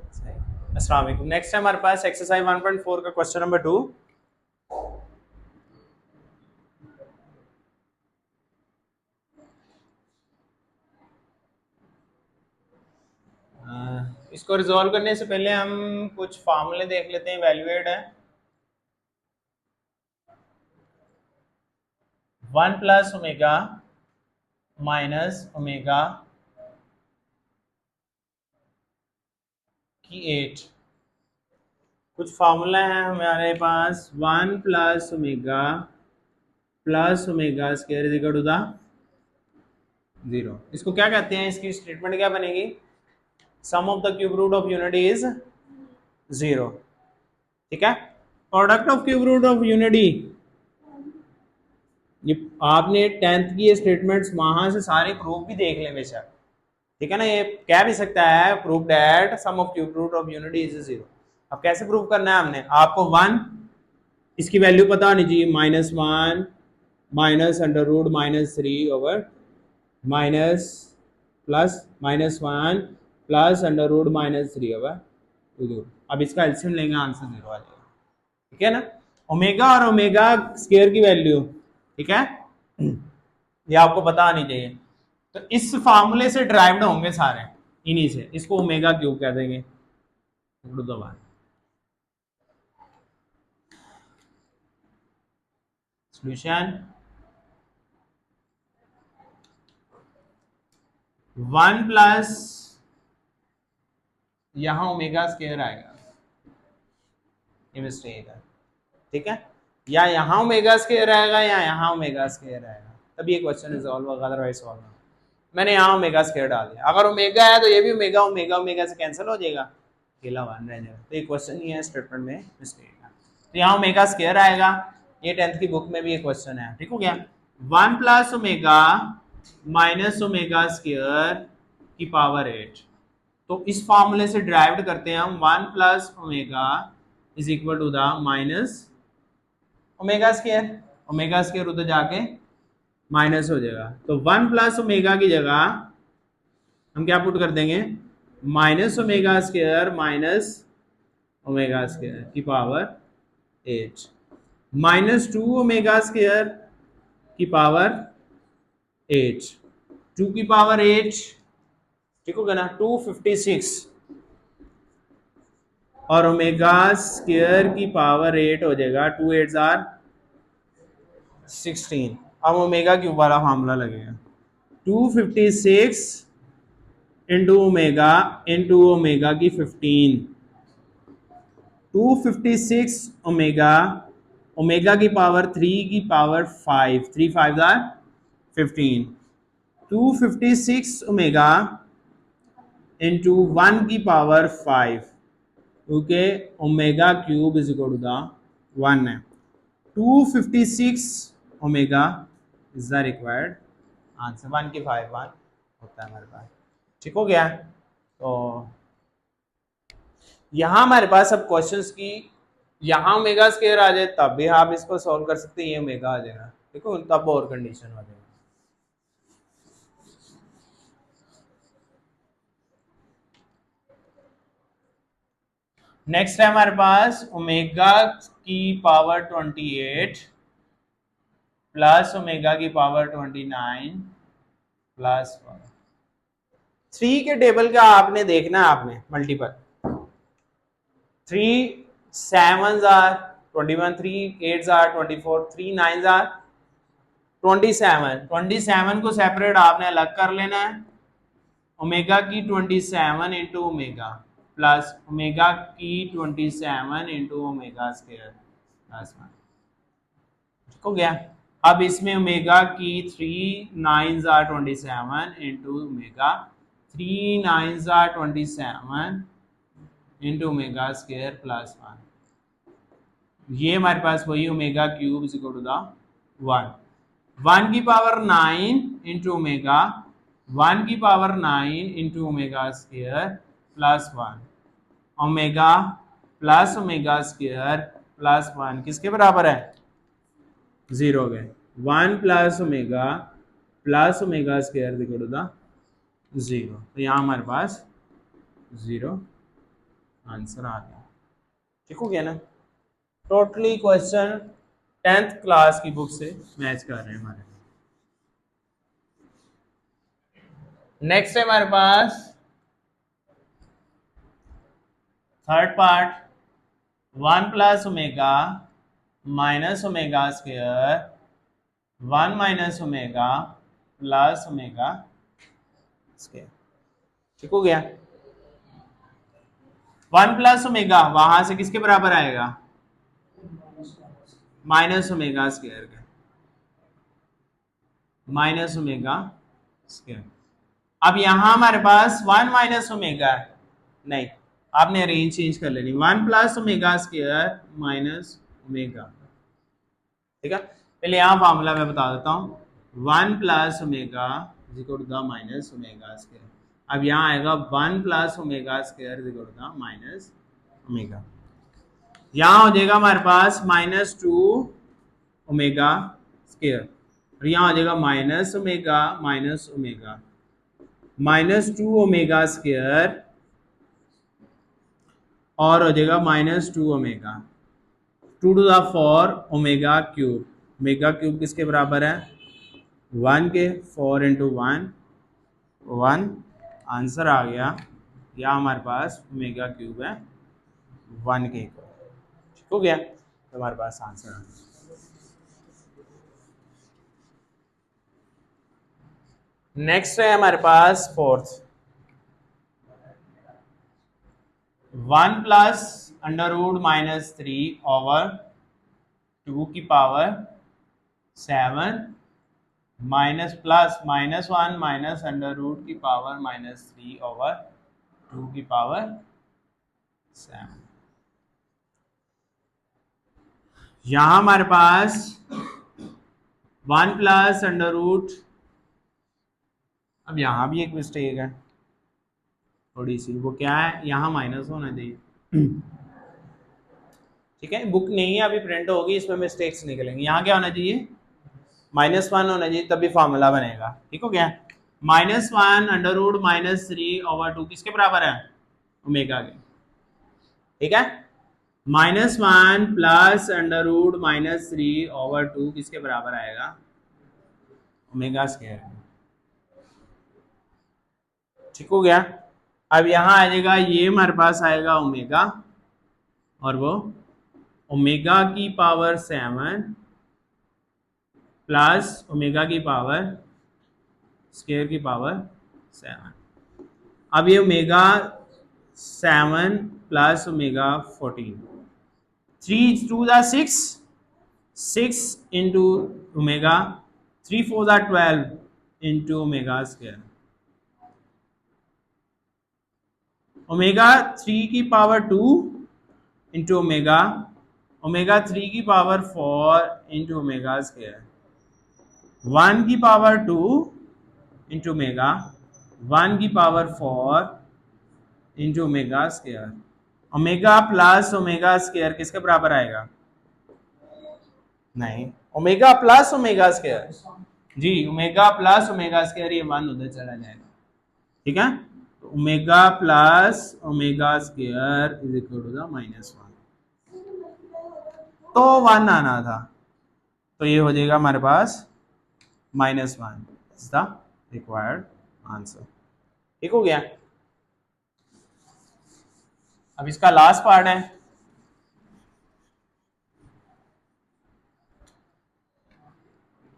अस्सलाम वालेकुम। नेक्स्ट है हमारे पास एक्सरसाइज 1.4 का क्वेश्चन नंबर 2। इसको रिजॉल्व करने से पहले हम कुछ फार्मूले देख लेते हैं, वैल्यूएट है। 1 प्लस ओमेगा माइनस ओमेगा की 8। कुछ फार्मूला है हमारे पास। 1 plus omega square is equal to the 0। इसको क्या कहते हैं, इसकी स्टेटमेंट क्या बनेगी? Sum of the cube root of unity is 0। ठीक है। Product of cube root of unity, ये आपने 10th की ये स्टेटमेंट्स वहां से सारे प्रूफ भी देख लें बेशक। ठीक है ना, ये कह भी सकता है proof that sum of cube root of unity is 0। अब कैसे प्रूव करना है हमने? आपको 1 इसकी वैल्यू पता होनी चाहिए, -1 minus under root -3 over minus plus -1 plus under root -3 over root. अब इसका एलसीएम लेंगे, आंसर 0 आ जाएगा। ठीक है ना। ओमेगा और ओमेगा स्क्वायर की वैल्यू, ठीक है, ये आपको पता आनी चाहिए। तो इस फार्मूले से ड्राइव्ड होंगे सारे, इन्हीं से। इसको ओमेगा क्यूब कह देंगे। सॉल्यूशन 1 प्लस यहां ओमेगा स्क्वायर आएगा, ये मिस्टेक है। ठीक है, या यहाँ ओमेगा स्क्वायर आएगा या यहाँ ओमेगा स्क्वायर आएगा, तब ये क्वेश्चन रिजॉल्व होगा, अदरवाइज सॉल्व नहीं। मैंने यहाँ ओमेगा स्क्वायर डाल दिया। अगर ओमेगा है तो ये भी ओमेगा ओमेगा ओमेगा से कैंसिल हो जाएगा, अकेला 1 रह जाएगा। तो ये क्वेश्चन ही है, स्टेटमेंट में मिस्टेक है। तो यहाँ ओमेगा स्क्वायर आएगा। ये 10th की बुक में भी ये क्वेश्चन है। ठीक हो गया। 1 plus omega minus omega square की पावर 8। तो इस फॉर्मूले से ड्राइव्ड करते हैं हम 1 plus omega is equal to the minus omega square. Omega square उधर जाके माइनस हो जाएगा। तो 1 प्लस ओमेगा की जगह हम क्या पुट कर देंगे? Minus omega square minus omega square की पावर 8 माइनस 2 ओमेगा स्क्वायर की पावर 8। 2 की पावर 8, ठीक होगा ना, 256 और ओमेगा स्क्वायर की पावर 8 हो जाएगा 2 8 आर 16। अब ओमेगा क्यूब वाला फार्मूला लगेगा। 256 इंटू ओमेगा की 15। 256 ओमेगा, ओमेगा की पावर 3 की पावर 5, 3 5 आर 15। 256 ओमेगा इंटू 1 की पावर 5, क्योंकि omega cube is equal to the 1 है। 256 omega is the required answer. 1 की 5 1 होता है हमारे पास। ठीक हो गया। तो यहाँ हमारे पास अब क्वेश्चंस की, यहाँ ओमेगा स्क्वायर आ जाए तब भी आप इसको सॉल्व कर सकते हैं, ये ओमेगा आ जाएगा। देखो तब और कंडीशन आ जाएगा। नेक्स्ट है हमारे पास ओमेगा की पावर 28 प्लस ओमेगा की पावर 29 प्लस 1। 3 के टेबल का आपने देखना है, आपने multiple 3 7s are 21, 3 8s are 24, 3 9s are 27। 27 को सेपरेट आपने अलग कर लेना है। ओमेगा की 27 इंटू ओमेगा प्लस ओमेगा की 27 इंटू ओमेगा स्क्वायर प्लस 1। ठीक हो गया। अब इसमें ओमेगा की 3 9s are 27 into omega 3 9s are 27 into omega square plus 1। ये हमारे पास वही omega cube is equal to the 1। 1 की पावर 9 इंटू ओमेगा, 1 की power 9 into omega square plus 1। Omega plus omega square plus 1 किसके बराबर है? 0 के। 1 plus omega square equal to the 0। तो यहाँ हमारे पास 0 आंसर आ गया। ठीक हो गया ना। टोटली क्वेश्चन 10th क्लास की बुक से मैच कर रहे हैं हमारे। नेक्स्ट है हमारे पास third part, 1 plus omega minus omega square 1 minus omega plus omega square. ठीक हो गया। 1 प्लस ओमेगा वहां से किसके बराबर आएगा, माइनस ओमेगा स्क्वायर का, माइनस ओमेगा स्क्वायर। अब यहां हमारे पास 1 माइनस ओमेगा नहीं, आपने रेंज चेंज कर लेनी, 1 plus omega square minus omega. ठीक है, पहले यहां फार्मूला मैं बता देता हूं, 1 plus omega is equal to the minus omega square. अब यहां आएगा 1 plus omega square is equal to the minus omega. यहां हो जाएगा हमारे पास -2 ओमेगा स्क्वायर, और यहां हो जाएगा minus omega minus omega, -2 omega square और हो जाएगा -2 omega, 2 to the 4 omega cube. Omega cube किसके बराबर है, 1 के, 4 इंटू 1 1, आंसर आ गया। या हमारे पास ओमेगा क्यूब है 1 के इक्वल। ठीक हो गया, तो हमारे पास आंसर आ गया। नेक्स्ट है हमारे पास fourth, 1 plus under root -3 over 2 की power 7 minus plus -1 minus under root की पावर -3 ओवर 2 की पावर 7। यहां हमारे पास 1 प्लस अंडर रूट, अब यहां भी एक मिस्टेक है थोड़ी सी, वो क्या है, यहाँ माइनस होना चाहिए। ठीक है, बुक नहीं है अभी, प्रिंट होगी, इसमें मिस्टेक्स निकलेंगे। यहाँ क्या होना चाहिए, -1 होना चाहिए, तभी फॉर्मूला बनेगा। ठीक हो गया, -1 अंडर रूट -3 ओवर 2 किसके बराबर है, ओमेगा के। ठीक है, -1 प्लस अंडर रूट -3 ओवर 2 किसके बराबर आएगा, ओमेगा स्क्वायर। ठीक हो गया। अब यहां आ जाएगा, ये हमारे पास आएगा ओमेगा, और वो ओमेगा की पावर 7 प्लस ओमेगा की पावर स्क्वायर की पावर 7। अब ये omega 7 plus omega 14, 3 2 the 6, 6 into omega, 3 4 the 12 into omega square. Omega 3 की पावर 2 इंटू ओमेगा, ओमेगा 3 की पावर 4 इंटू ओमेगा स्क्वायर, 1 की पावर 2 इंटू ओमेगा, 1 की power 4 into omega square. Omega plus omega square किसके बराबर आएगा, नहीं, ओमेगा प्लस ओमेगा स्क्वायर, जी omega plus omega square, ये 1 उधर चला जाएगा। ठीक है, तो omega plus omega square is equal to the -1, तो 1 आना था, तो ये हो जाएगा हमारे पास -1 इज द रिक्वायर्ड आंसर। ठीक हो गया। अब इसका लास्ट पार्ट है,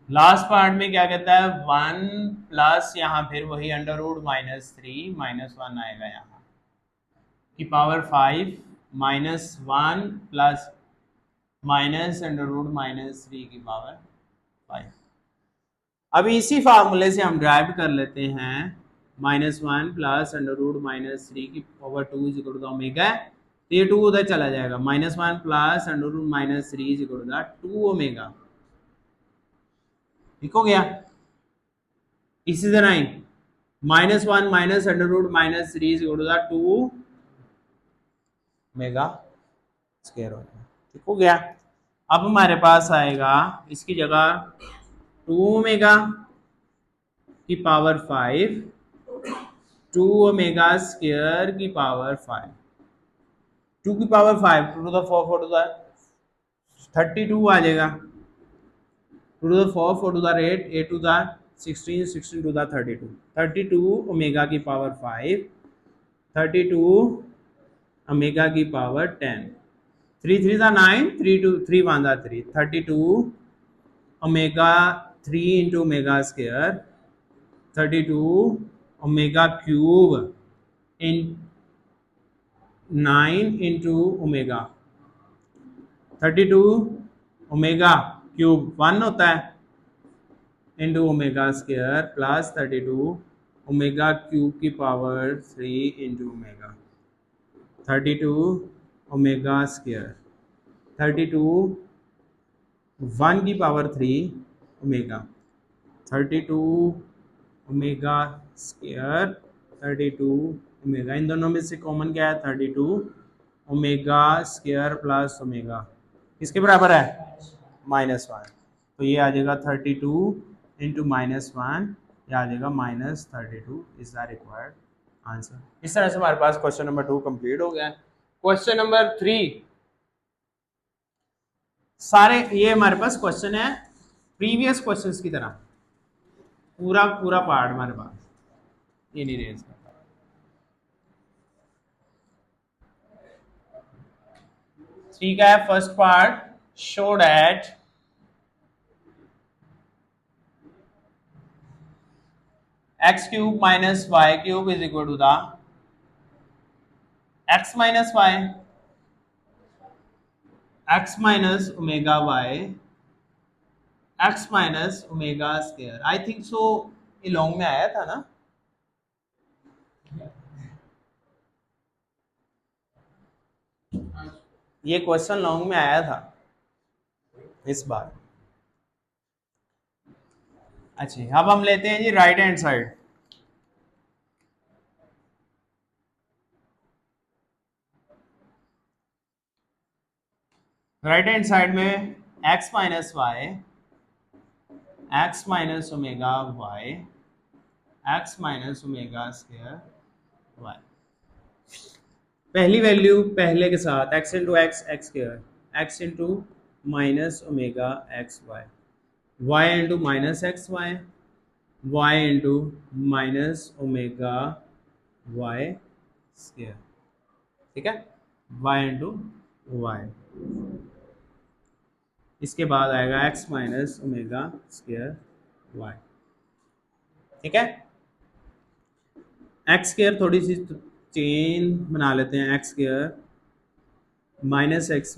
लास्ट पार्ट में क्या कहता है, 1 प्लस यहाँ फिर वही अंडर रूट -3 -1 आएगा यहाँ की power 5 -1 plus minus under root -3 की पावर 5। अभी इसी फार्मूले से हम ड्राइव कर लेते हैं, -1 प्लस अंडर रूट -3 की power 2 is equal to the omega, तो ये 2 उधर चला जाएगा, -1 plus under root -3 is equal to the 2 omega. ठीक हो गया। इसी तरह ही -1 minus under root -3 is equal to the 2 omega square हो गया। ठीक हो गया। अब हमारे पास आएगा इसकी जगह 2 ओमेगा की पावर 5, 2 ओमेगा स्क्वायर की पावर 5। 2 की power 5, 2 to the 4, 4 to the 32 आ जाएगा, 2 to the 4, 4 to the 8, 8 to the 16, 16 to the 32, 32 omega की पावर 5, 32 ओमेगा की पावर 10, 3 3 दा 9, 3 2 3 1 दा 3, 32 omega 3 into omega square, 32 omega cube in 9 into omega, 32 omega cube 1 होता है into omega square plus 32 omega cube की power 3 into omega, 32 omega square, 32 1 की power 3 omega, 32 omega square, 32 omega, इन दोनों में से कॉमन क्या है 32 ओमेगा स्क्वायर प्लस ओमेगा किसके बराबर है -1, तो ये आ जाएगा 32 इंटू -1, ये आ जाएगा -32 इज द रिक्वायर्ड आंसर। इस तरह से हमारे पास क्वेश्चन नंबर 2 कंप्लीट हो गया है। क्वेश्चन नंबर 3, सारे ये हमारे पास क्वेश्चन है प्रीवियस क्वेश्चंस की तरह, पूरा पूरा पार्ट हमारे पास ये नहीं रेज करता। ठीक है, first part show that x cube minus y cube is equal to the x minus y, x minus omega y, x minus omega square। I think so ये लॉन्ग में आया था ना, ये क्वेश्चन लॉन्ग में आया था इस बार। अच्छा, अब हम लेते हैं जी right hand side. Right hand side में x minus y, x minus omega y, x minus omega square y, पहली वैल्यू पहले के साथ x into x x square, x into minus omega x y, y into minus x y, y into minus omega y square, ठीक है, y into y, इसके बाद आएगा x minus omega square y, ठीक है। एक्स स्क्वायर थोड़ी सी chain बना लेते हैं, x square minus x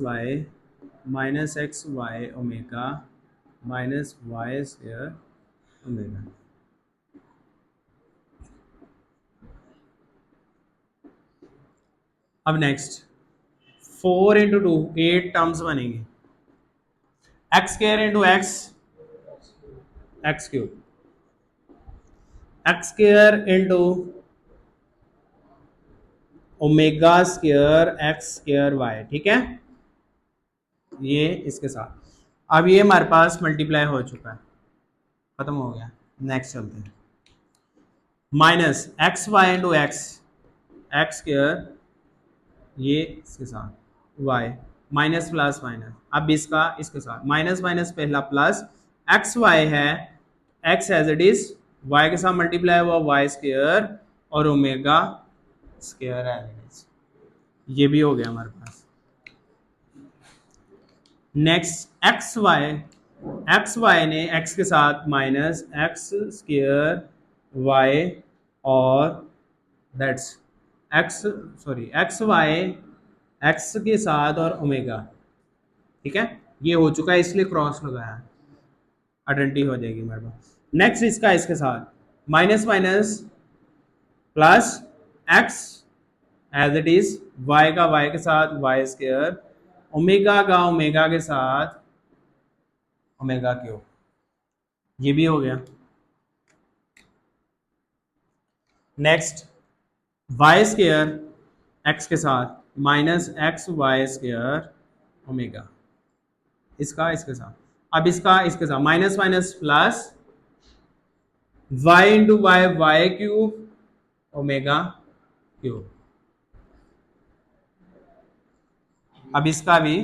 y omega minus y square omega. अब नेक्स्ट 4 इंटू 2, 8 टर्म्स बनेंगे, x square into x x cube, x square into omega square x square y, ठीक है, ये इसके साथ। अब ये हमारे पास मल्टीप्लाई हो चुका है, खत्म हो गया। नेक्स्ट चलते हैं, minus x y into x x square, ये इसके साथ वाई, माइनस प्लस माइनस, अब इसका इसके साथ माइनस माइनस पहला प्लस, एक्स वाई है, x as it is, y के साथ मल्टीप्लाई हुआ वाई स्क्वायर और omega square as it is, ये भी हो गया हमारे पास। नेक्स्ट एक्स वाई ने एक्स के साथ माइनस एक्स स्क्वायर वाई और दैट्स एक्स वाई एक्स के साथ और ओमेगा, ठीक है, ये हो चुका है इसलिए क्रॉस लगाया, आइडेंटिटी हो जाएगी हमारे पास। नेक्स्ट इसका इसके साथ minus minus plus x as it is, y का वाई के साथ वाई स्क्वायर, ओमेगा का ओमेगा के साथ ओमेगा क्यूब, ये भी हो गया। नेक्स्ट वाई स्क्वायर एक्स के साथ minus x y square omega, इसका इसके साथ, अब इसका इसके साथ minus minus plus y into y y cube omega cube, अब इसका भी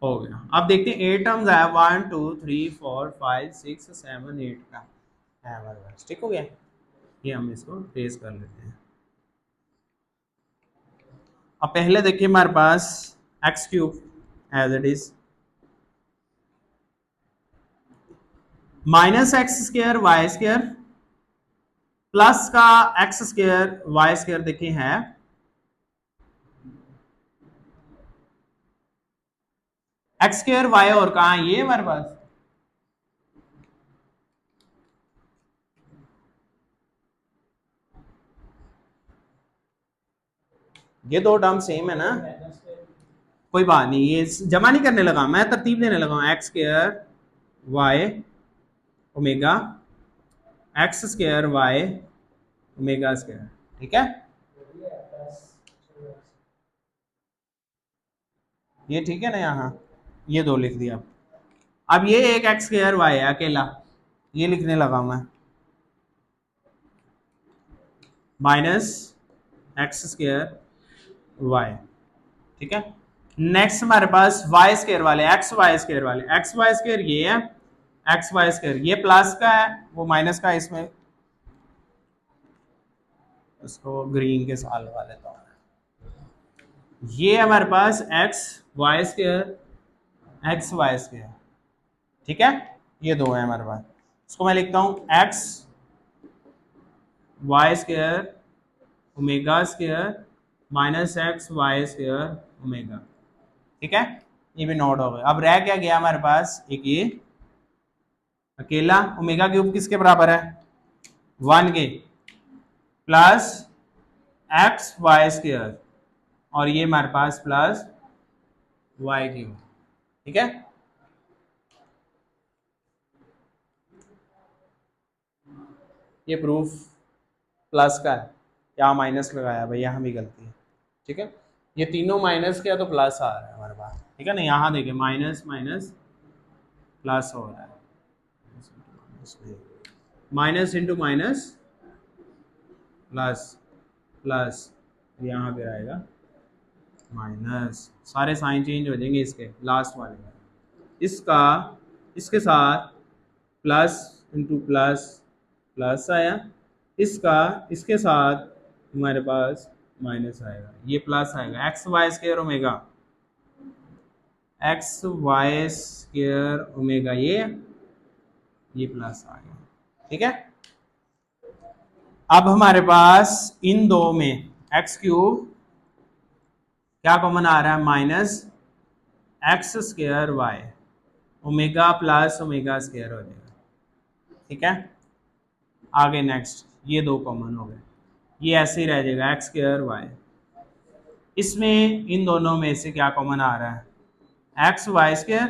हो गया। अब देखते हैं 8 टर्म्स आया, 1 2 3 4 5 6 7 8 का है हमारे पास। ठीक हो गया, ये हम इसको ट्रेस कर लेते हैं। अब पहले देखिए हमारे पास x cube as it is minus x square y square plus का एक्स स्क्र वाई स्क्र देखिए है एक्स स्क्र वाई, और कहा ये हमारे पास ये दो टर्म सेम है ना, कोई बात नहीं, ये जमा नहीं करने लगा मैं, तरतीब देने लगा। X square y omega x square y omega square, ठीक है ये ठीक है ना, यहाँ ये दो लिख दिया। अब ये एक एक्स स्क्र वाई है अकेला, ये लिखने लगा मैं माइनस एक्स स्क्र वाई, ठीक है। नेक्स्ट हमारे पास वाई स्क्र वाले, एक्स वाई स्क्र वाले, एक्स वाई स्क्र ये है, एक्स वाई स्क्र ये प्लस का है, वो माइनस का है, इसमें इसको ग्रीन के साथ लगा देता हूँ। ये हमारे पास x y square x y square, ठीक है, ये दो है हमारे पास। इसको मैं लिखता हूँ x y square omega square minus x y square omega, ठीक है, ये भी नोट हो गया। अब रह क्या गया हमारे पास, एक ये अकेला ओमेगा क्यूब किसके बराबर है 1 के प्लस एक्स वाई स्क्र, और ये हमारे पास प्लस वाई क्यूब, ठीक है। ये प्रूफ प्लस का है, यहाँ माइनस लगाया भाई, यहाँ भी गलती है, ठीक है। ये तीनों माइनस किया तो प्लस आ रहा है हमारे पास, ठीक है ना। यहाँ देखिए माइनस माइनस प्लस हो रहा है, minus into minus plus plus, यहाँ पे आएगा माइनस, सारे साइन चेंज हो जाएंगे इसके लास्ट वाले में, इसका इसके साथ प्लस इंटू प्लस प्लस आया, इसका इसके साथ हमारे पास माइनस आएगा, ये प्लस आएगा x y square omega x y square omega, ये प्लस आ गया, ठीक है। अब हमारे पास इन दो में एक्स क्यूब क्या कॉमन आ रहा है minus x square y omega plus omega square हो जाएगा, ठीक है। आगे नेक्स्ट ये दो कॉमन हो गए, ये ऐसे ही रह जाएगा एक्स स्क्र वाई। इसमें इन दोनों में से क्या कॉमन आ रहा है एक्स वाई स्क्र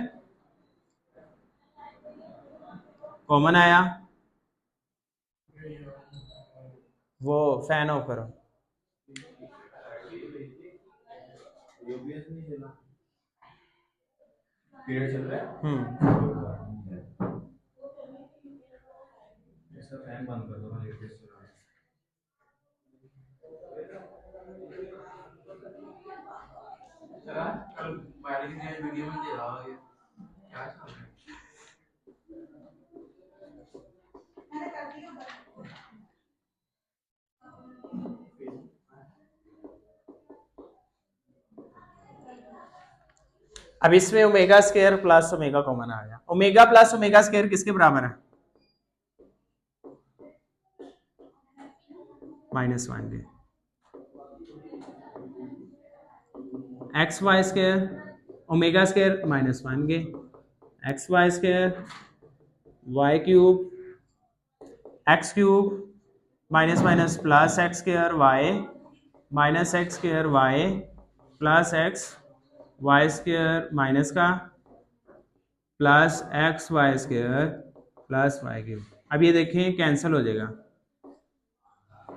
कॉमन आया, वो फैन ऑफ करो। इसका फैन बंद कर दो, चला कल वायरिंग के वीडियो में दे रहा है क्या चल रहा है। अब इसमें omega square plus omega common आ गया, ओमेगा प्लस ओमेगा स्क्वायर किसके बराबर है -1 के, x y square omega square -1 के x y square y cube x cube minus minus plus x square y minus x square y plus x y square minus का plus x y square plus y cube. अब ये देखें cancel हो जाएगा,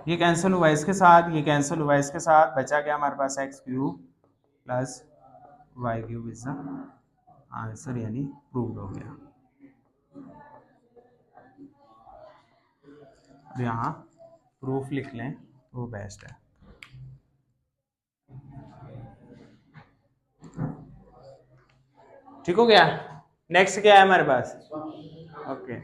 ये cancel हुआ इसके साथ, ये कैंसिल हुआ इसके साथ, बचा क्या हमारे पास x cube plus y cube is the answer, यानी प्रूव्ड हो गया। अब यहाँ प्रूफ लिख लें वो बेस्ट है। ठीक हो गया। नेक्स्ट क्या है हमारे पास? ओके